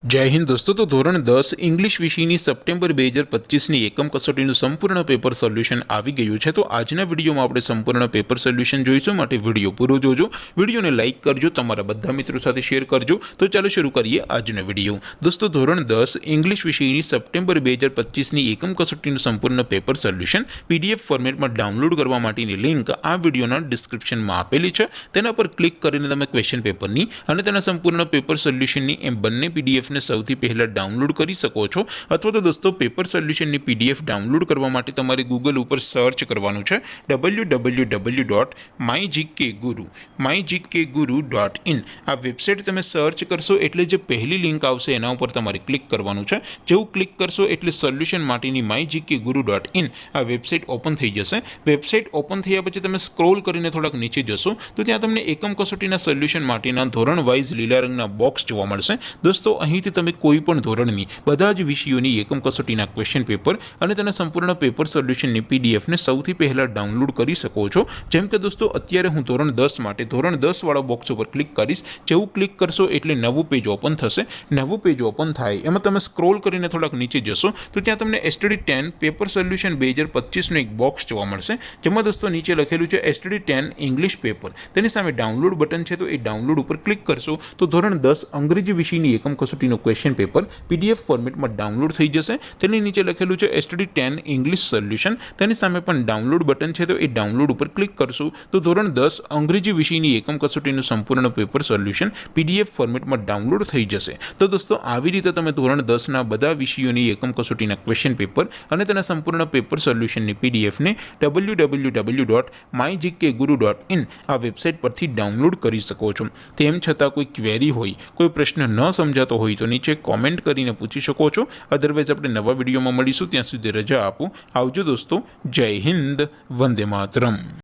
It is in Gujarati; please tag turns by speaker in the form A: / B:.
A: जय हिंद दोस्तों। तो धोरण 10 इंग्लिश विषयની સપ્ટેમ્બર 2025ની એકમ કસોટીનું સંપૂર્ણ પેપર સોલ્યુશન આવી ગયું છે। તો આજના વિડીયોમાં આપણે સંપૂર્ણ પેપર સોલ્યુશન જોઈશું, માટે વિડીયો પૂરો જોજો, વિડીયોને લાઇક કરજો, તમારા બધા મિત્રો સાથે શેર કરજો। તો ચાલો શરૂ કરીએ આજનો વિડીયો। દોસ્તો ધોરણ 10 इंग्लिश વિષયની સપ્ટેમ્બર 2025ની એકમ કસોટીનું સંપૂર્ણ પેપર સોલ્યુશન પીડીએફ ફોર્મેટમાં ડાઉનલોડ કરવા માટેની લિંક આ વિડીયોના ડિસ્ક્રિપ્શનમાં આપેલી છે। તેના પર ક્લિક કરીને તમે ક્વેશ્ચન પેપરની અને તેના સંપૂર્ણ પેપર સોલ્યુશનની એમ બંને પીડીએફ ने સૌથી પહેલા ડાઉનલોડ કરી શકો છો। અથવા તો દોસ્તો પેપર સોલ્યુશનની પીડીએફ ડાઉનલોડ કરવા માટે તમારે ગૂગલ ઉપર સર્ચ કરવાનું છે www.mygkguru.in। આ વેબસાઇટ તમે સર્ચ કરશો એટલે જે પહેલી લિંક આવશે એના ઉપર તમારે ક્લિક કરવાનું છે। જેવું ક્લિક કરશો એટલે સોલ્યુશન માટેની mygkguru.in આ વેબસાઇટ ઓપન થઈ જશે। વેબસાઇટ ઓપન થયા પછી તમે સ્ક્રોલ કરીને થોડાક નીચે જશો તો ત્યાં તમને એકમ કસોટીના સોલ્યુશન માટેના ધોરણ વાઇઝ લીલા રંગના બોક્સ જોવા મળશે। દોસ્તો અહીંથી તમે કોઈ પણ ધોરણની બધા જ વિષયોની એકમ કસોટીના ક્વેશ્ચન પેપર અને તેના સંપૂર્ણ પેપર સોલ્યુશનની પીડીએફને સૌથી પહેલા ડાઉનલોડ કરી શકો છો। જેમ કે દોસ્તો અત્યારે હું ધોરણ 10 માટે ધોરણ 10 વાળા બોક્સ ઉપર ક્લિક કરીશ। જેવું ક્લિક કરશો એટલે નવું પેજ ઓપન થશે। નવું પેજ ઓપન થાય એમાં તમે સ્ક્રોલ કરીને થોડાક નીચે જશો તો ત્યાં તમને STD 10 પેપર સોલ્યુશન 2025નું એક બોક્સ જોવા મળશે, જેમાં દોસ્તો નીચે લખેલું છે STD 10 ઇંગ્લિશ પેપર। તેની સામે ડાઉનલોડ બટન છે, તો એ ડાઉનલોડ ઉપર ક્લિક કરશો તો ધોરણ 10 અંગ્રેજી વિષયની એકમ કસોટીનો ક્વેશ્ચન પેપર પીડીએફ ફોર્મેટમાં ડાઉનલોડ થઈ જશે। તેની નીચે લખેલું છે STD 10 ઇંગ્લિશ સોલ્યુશન, તેની સામે પણ ડાઉનલોડ બટન છે, તો એ ડાઉનલોડ ઉપર ક્લિક કરશો તો ધોરણ 10 અંગ્રેજી વિષયની એકમ કસોટીનું સંપૂર્ણ પેપર સોલ્યુશન પીડીએફ ફોર્મેટમાં ડાઉનલોડ થઈ જશે। તો દોસ્તો આવી રીતે તમે ધોરણ 10ના બધા વિષયોની એકમ કસોટીના ક્વેશ્ચન પેપર અને તેના સંપૂર્ણ પેપર સોલ્યુશનની પીડીએફને www.mygkguru.in આ વેબસાઇટ પરથી ડાઉનલોડ કરી શકો છો। તેમ છતાં કોઈ ક્વેરી હોય, કોઈ પ્રશ્ન ન સમજાતો હોય તો નીચે કોમેન્ટ કરીને પૂછી શકો છો। અધરવાઇઝ આપણે નવા વિડીયોમાં મળીશું, ત્યાં સુધી રજા આપો। આવજો દોસ્તો, જય હિન્દ, વંદે માતરમ।